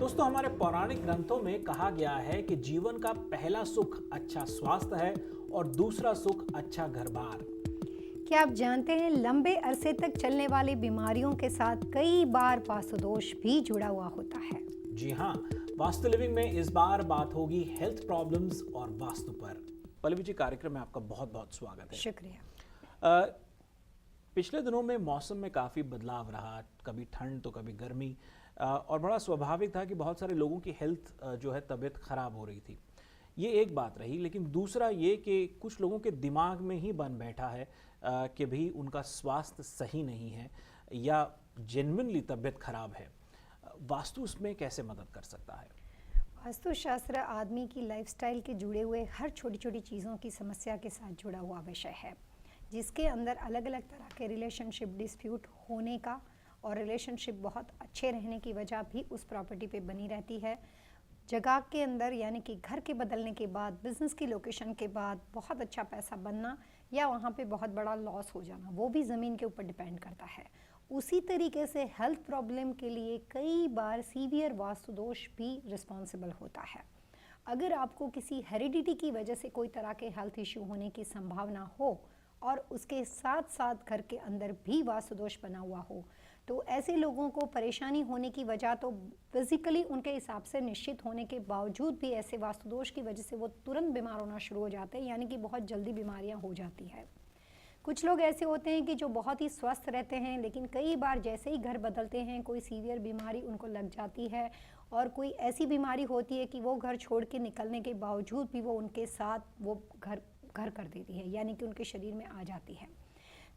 दोस्तों, हमारे पौराणिक ग्रंथों में कहा गया है कि जीवन का पहला सुख अच्छा स्वास्थ्य है और दूसरा सुख अच्छा घर-बार। क्या आप जानते हैं लंबे अरसे तक चलने वाली बीमारियों के साथ कई बार वास्तुदोष भी जुड़ा हुआ होता है। जी हाँ, वास्तु लिविंग में इस बार बात होगी हेल्थ प्रॉब्लम्स और वास्तु पर। पल्लवी जी, कार्यक्रम में आपका बहुत बहुत स्वागत है। शुक्रिया। पिछले दिनों में मौसम में काफ़ी बदलाव रहा, कभी ठंड तो कभी गर्मी, और बड़ा स्वाभाविक था कि बहुत सारे लोगों की हेल्थ जो है तबीयत ख़राब हो रही थी। ये एक बात रही, लेकिन दूसरा ये कि कुछ लोगों के दिमाग में ही बन बैठा है कि भी उनका स्वास्थ्य सही नहीं है या जेन्युइनली तबीयत खराब है। वास्तु उसमें कैसे मदद कर सकता है? वास्तुशास्त्र आदमी की लाइफस्टाइल के जुड़े हुए हर छोटी छोटी चीज़ों की समस्या के साथ जुड़ा हुआ विषय है, जिसके अंदर अलग अलग तरह के रिलेशनशिप डिस्प्यूट होने का और रिलेशनशिप बहुत अच्छे रहने की वजह भी उस प्रॉपर्टी पे बनी रहती है। जगह के अंदर यानी कि घर के बदलने के बाद, बिजनेस की लोकेशन के बाद बहुत अच्छा पैसा बनना या वहाँ पे बहुत बड़ा लॉस हो जाना, वो भी ज़मीन के ऊपर डिपेंड करता है। उसी तरीके से हेल्थ प्रॉब्लम के लिए कई बार सीवियर वास्तुदोष भी रिस्पॉन्सिबल होता है। अगर आपको किसी हेरिडिटी की वजह से कोई तरह के हेल्थ इश्यू होने की संभावना हो और उसके साथ साथ घर के अंदर भी वास्तुदोष बना हुआ हो, तो ऐसे लोगों को परेशानी होने की वजह तो फिजिकली उनके हिसाब से निश्चित होने के बावजूद भी ऐसे वास्तुदोष की वजह से वो तुरंत बीमार होना शुरू हो जाते हैं, यानी कि बहुत जल्दी बीमारियां हो जाती है। कुछ लोग ऐसे होते हैं कि जो बहुत ही स्वस्थ रहते हैं, लेकिन कई बार जैसे ही घर बदलते हैं कोई सीवियर बीमारी उनको लग जाती है और कोई ऐसी बीमारी होती है कि वो घर छोड़ के निकलने के बावजूद भी वो उनके साथ वो घर कर देती है, यानी कि उनके शरीर में आ जाती है।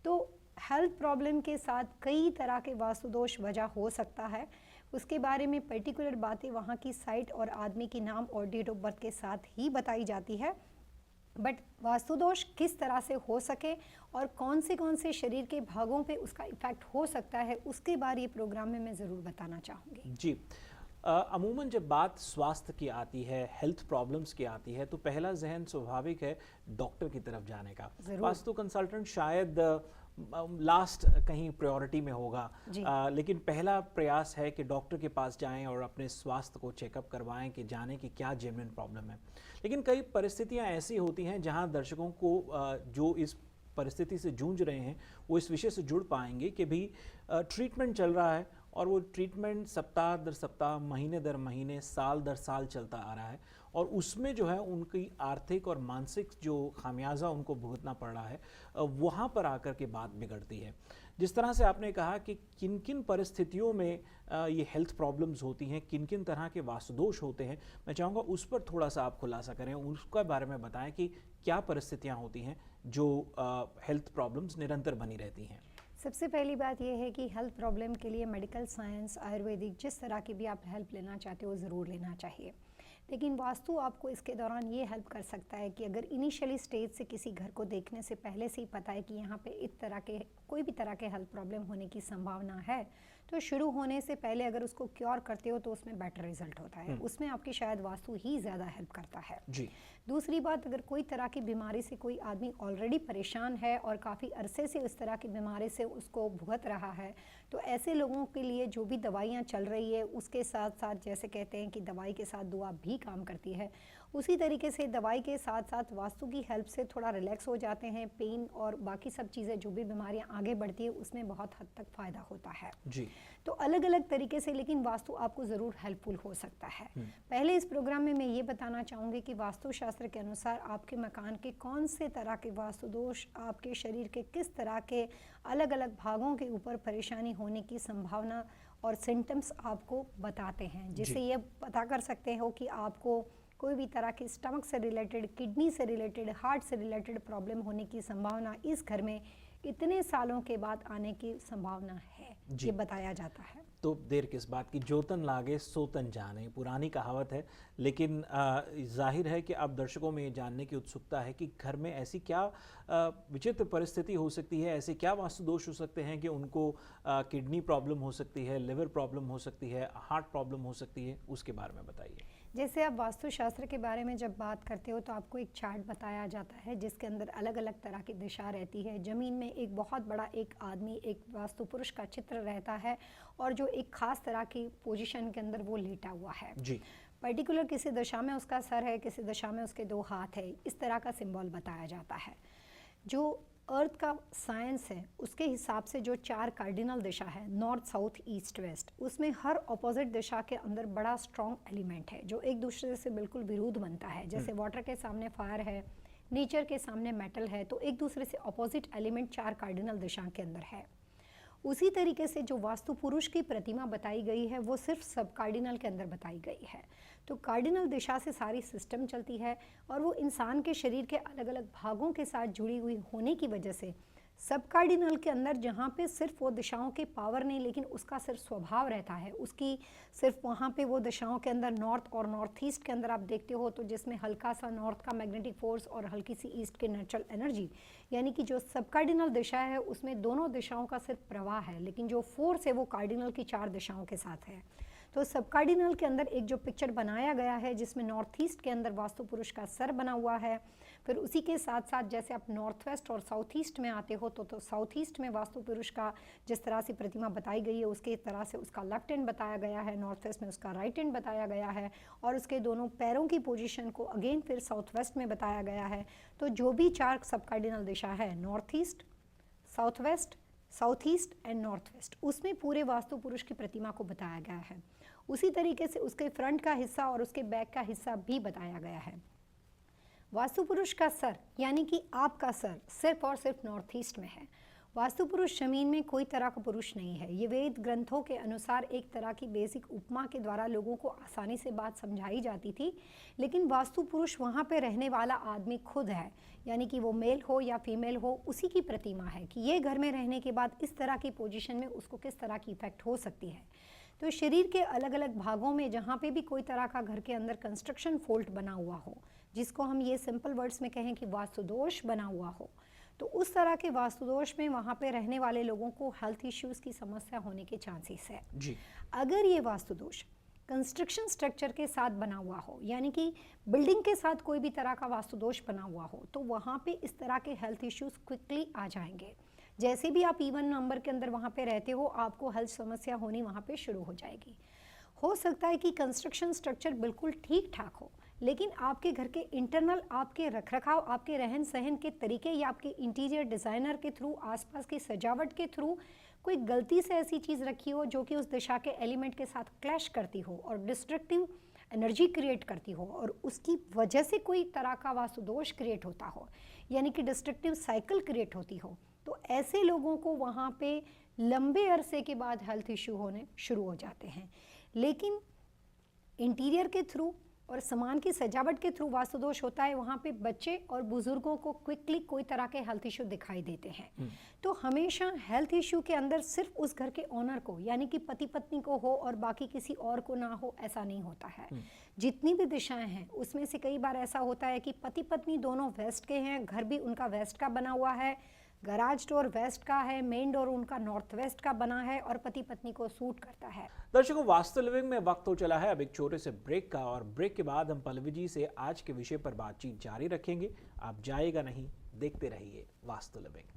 तो हेल्थ प्रॉब्लम के साथ कई तरह के वास्तुदोष वजह हो सकता है। उसके बारे में पर्टिकुलर बातें वहाँ की साइट और आदमी की नाम और डेट ऑफ बर्थ के साथ ही बताई जाती है। बट वास्तुदोष किस तरह से हो सके और कौन से शरीर के भागों पे उसका इफेक्ट हो सकता है, उसके बारे ये प्रोग्राम में मैं ज़रूर बताना चाहूँगी। जी, अमूमन जब बात स्वास्थ्य की आती है, हेल्थ प्रॉब्लम्स की आती है, तो पहला जहन स्वाभाविक है डॉक्टर की तरफ जाने का। वास्तु कंसल्टेंट शायद लास्ट कहीं प्रायोरिटी में होगा, लेकिन पहला प्रयास है कि डॉक्टर के पास जाएं और अपने स्वास्थ्य को चेकअप करवाएं कि जाने कि क्या जेन्युइन प्रॉब्लम है। लेकिन कई परिस्थितियां ऐसी होती हैं जहां दर्शकों को जो इस परिस्थिति से जूझ रहे हैं वो इस विषय से जुड़ पाएंगे कि भी ट्रीटमेंट चल रहा है और वो ट्रीटमेंट सप्ताह दर सप्ताह, महीने दर महीने, साल दर साल चलता आ रहा है और उसमें जो है उनकी आर्थिक और मानसिक जो खामियाजा उनको भुगतना पड़ रहा है, वहाँ पर आकर के बात बिगड़ती है। जिस तरह से आपने कहा कि किन किन परिस्थितियों में ये हेल्थ प्रॉब्लम्स होती हैं, किन किन तरह के वास्तुदोष होते हैं, मैं चाहूँगा उस पर थोड़ा सा आप खुलासा करें, उसके बारे में बताएं कि क्या परिस्थितियाँ होती हैं जो हेल्थ प्रॉब्लम्स निरंतर बनी रहती हैं। सबसे पहली बात यह है कि हेल्थ प्रॉब्लम के लिए मेडिकल साइंस, आयुर्वेदिक, जिस तरह की भी आप हेल्प लेना चाहते हो ज़रूर लेना चाहिए। लेकिन वास्तु आपको इसके दौरान ये हेल्प कर सकता है कि अगर इनिशियली स्टेज से किसी घर को देखने से पहले से ही पता है कि यहाँ पे इस तरह के कोई भी तरह के हेल्थ प्रॉब्लम होने की संभावना है, तो शुरू होने से पहले अगर उसको क्योर करते हो तो उसमें बेटर रिजल्ट होता है। उसमें आपकी शायद वास्तु ही ज़्यादा हेल्प करता है जी। दूसरी बात, अगर कोई तरह की बीमारी से कोई आदमी ऑलरेडी परेशान है और काफ़ी अरसे से उस तरह की बीमारी से उसको भुगत रहा है, तो ऐसे लोगों के लिए जो भी दवाइयाँ चल रही है उसके साथ साथ, जैसे कहते हैं कि दवाई के साथ दुआ भी काम करती है, उसी तरीके से दवाई के साथ साथ वास्तु की हेल्प से थोड़ा रिलैक्स हो जाते हैं। पेन और बाकी सब चीज़ें जो भी बीमारियां आगे बढ़ती है उसमें बहुत हद तक फ़ायदा होता है जी। तो अलग अलग तरीके से, लेकिन वास्तु आपको ज़रूर हेल्पफुल हो सकता है। पहले इस प्रोग्राम में मैं ये बताना चाहूँगी कि वास्तुशास्त्र के अनुसार आपके मकान के कौन से तरह के वास्तुदोष आपके शरीर के किस तरह के अलग अलग भागों के ऊपर परेशानी होने की संभावना और सिम्टम्स आपको बताते हैं, जिससे ये पता कर सकते हो कि आपको कोई भी तरह की स्टमक से रिलेटेड, किडनी से रिलेटेड, हार्ट से रिलेटेड प्रॉब्लम होने की संभावना इस घर में इतने सालों के बाद आने की संभावना है, ये बताया जाता है। तो देर किस बात की, जोतन लागे सोतन जाने, पुरानी कहावत है। लेकिन जाहिर है कि अब दर्शकों में ये जानने की उत्सुकता है कि घर में ऐसी क्या विचित्र परिस्थिति हो सकती है, ऐसे क्या वास्तुदोष हो सकते हैं कि उनको किडनी प्रॉब्लम हो सकती है, लिवर प्रॉब्लम हो सकती है, हार्ट प्रॉब्लम हो सकती है, उसके बारे में बताइए। जैसे आप वास्तुशास्त्र के बारे में जब बात करते हो तो आपको एक चार्ट बताया जाता है जिसके अंदर अलग अलग तरह की दिशा रहती है। ज़मीन में एक बहुत बड़ा एक आदमी, एक वास्तु पुरुष का चित्र रहता है और जो एक खास तरह की पोजीशन के अंदर वो लेटा हुआ है जी। पर्टिकुलर किसी दशा में उसका सर है, किसी दशा में उसके 2 हाथ है, इस तरह का सिंबल बताया जाता है। जो अर्थ का साइंस है उसके हिसाब से जो 4 कार्डिनल दिशा है, नॉर्थ, साउथ, ईस्ट, वेस्ट, उसमें हर ऑपोजिट दिशा के अंदर बड़ा स्ट्रॉन्ग एलिमेंट है जो एक दूसरे से बिल्कुल विरुद्ध बनता है। जैसे वाटर के सामने फायर है, नेचर के सामने मेटल है, तो एक दूसरे से ऑपोजिट एलिमेंट 4 कार्डिनल दिशा के अंदर है। उसी तरीके से जो वास्तु पुरुष की प्रतिमा बताई गई है वो सिर्फ सब कार्डिनल के अंदर बताई गई है। तो कार्डिनल दिशा से सारी सिस्टम चलती है और वो इंसान के शरीर के अलग अलग भागों के साथ जुड़ी हुई होने की वजह से सब कार्डिनल के अंदर जहाँ पे सिर्फ वो दिशाओं के पावर नहीं लेकिन उसका सिर्फ स्वभाव रहता है, उसकी सिर्फ वहाँ पे वो दिशाओं के अंदर नॉर्थ और नॉर्थ ईस्ट के अंदर आप देखते हो तो जिसमें हल्का सा नॉर्थ का मैग्नेटिक फोर्स और हल्की सी ईस्ट के नेचुरल एनर्जी, यानी कि जो सब कार्डिनल दिशा है उसमें दोनों दिशाओं का सिर्फ प्रवाह है लेकिन जो फोर्स है वो कार्डिनल की 4 दिशाओं के साथ है। तो सब कार्डिनल के अंदर एक जो पिक्चर बनाया गया है जिसमें नॉर्थ ईस्ट के अंदर वास्तु पुरुष का सर बना हुआ है, फिर उसी के साथ साथ जैसे आप नॉर्थ वेस्ट और साउथ ईस्ट में आते हो तो साउथ ईस्ट में वास्तु पुरुष का जिस तरह से प्रतिमा बताई गई है उसके तरह से उसका लेफ्ट हैंड बताया गया है, नॉर्थ वेस्ट में उसका राइट हैंड बताया गया है और उसके दोनों पैरों की पोजीशन को अगेन फिर साउथ वेस्ट में बताया गया है। तो जो भी 4 सब कार्डिनल दिशा है, north east, south west, south east and north west, उसमें पूरे वास्तु पुरुष की प्रतिमा को बताया गया है। उसी तरीके से उसके फ्रंट का हिस्सा और उसके बैक का हिस्सा भी बताया गया है। वास्तु पुरुष का सर यानी कि आपका सर सिर्फ और सिर्फ नॉर्थ ईस्ट में है। वास्तु पुरुष जमीन में कोई तरह का पुरुष नहीं है। ये वेद ग्रंथों के अनुसार एक तरह की बेसिक उपमा के द्वारा लोगों को आसानी से बात समझाई जाती थी, लेकिन वास्तु पुरुष वहाँ पे रहने वाला आदमी खुद है, यानी कि वो मेल हो या फीमेल हो, उसी की प्रतिमा है कि ये घर में रहने के बाद इस तरह की पोजीशन में उसको किस तरह की इफेक्ट हो सकती है। तो शरीर के अलग अलग भागों में जहाँ पे भी कोई तरह का घर के अंदर कंस्ट्रक्शन फॉल्ट बना हुआ हो, जिसको हम ये सिंपल वर्ड्स में कहें कि वास्तु दोष बना हुआ हो, तो उस तरह के वास्तु दोष में वहाँ पे रहने वाले लोगों को हेल्थ इश्यूज की समस्या होने के चांसेस है जी। अगर ये वास्तु दोष कंस्ट्रक्शन स्ट्रक्चर के साथ बना हुआ हो, यानी कि बिल्डिंग के साथ कोई भी तरह का वास्तु दोष बना हुआ हो, तो वहाँ पे इस तरह के हेल्थ इश्यूज क्विकली आ जाएंगे। जैसे भी आप इवन नंबर के अंदर वहाँ पे रहते हो, आपको हेल्थ समस्या होनी वहाँ पे शुरू हो जाएगी। हो सकता है कि कंस्ट्रक्शन स्ट्रक्चर बिल्कुल ठीक ठाक हो, लेकिन आपके घर के इंटरनल आपके रखरखाव, आपके रहन सहन के तरीके या आपके इंटीरियर डिज़ाइनर के थ्रू, आसपास की सजावट के थ्रू कोई गलती से ऐसी चीज़ रखी हो जो कि उस दिशा के एलिमेंट के साथ क्लैश करती हो और डिस्ट्रक्टिव एनर्जी क्रिएट करती हो और उसकी वजह से कोई तरह का वास्तु दोष क्रिएट होता हो, यानी कि डिस्ट्रक्टिव साइकिल क्रिएट होती हो, तो ऐसे लोगों को वहाँ पे लंबे अरसे के बाद हेल्थ इश्यू होने शुरू हो जाते हैं। लेकिन इंटीरियर के थ्रू और सामान की सजावट के थ्रू वास्तु दोष होता है, वहाँ पे बच्चे और बुजुर्गों को क्विकली कोई तरह के हेल्थ इश्यू दिखाई देते हैं। तो हमेशा हेल्थ इश्यू के अंदर सिर्फ उस घर के ओनर को, यानी कि पति पत्नी को हो और बाकी किसी और को ना हो, ऐसा नहीं होता है। जितनी भी दिशाएं हैं उसमें से कई बार ऐसा होता है कि पति पत्नी दोनों वेस्ट के हैं, घर भी उनका वेस्ट का बना हुआ है, गराज डोर वेस्ट का है, मेन डोर उनका नॉर्थ वेस्ट का बना है और पति पत्नी को सूट करता है। दर्शकों, वास्तु लिविंग में वक्त हो चला है अब एक छोटे से ब्रेक का, और ब्रेक के बाद हम पल्लवी जी से आज के विषय पर बातचीत जारी रखेंगे। आप जाइएगा नहीं, देखते रहिए वास्तु लिविंग।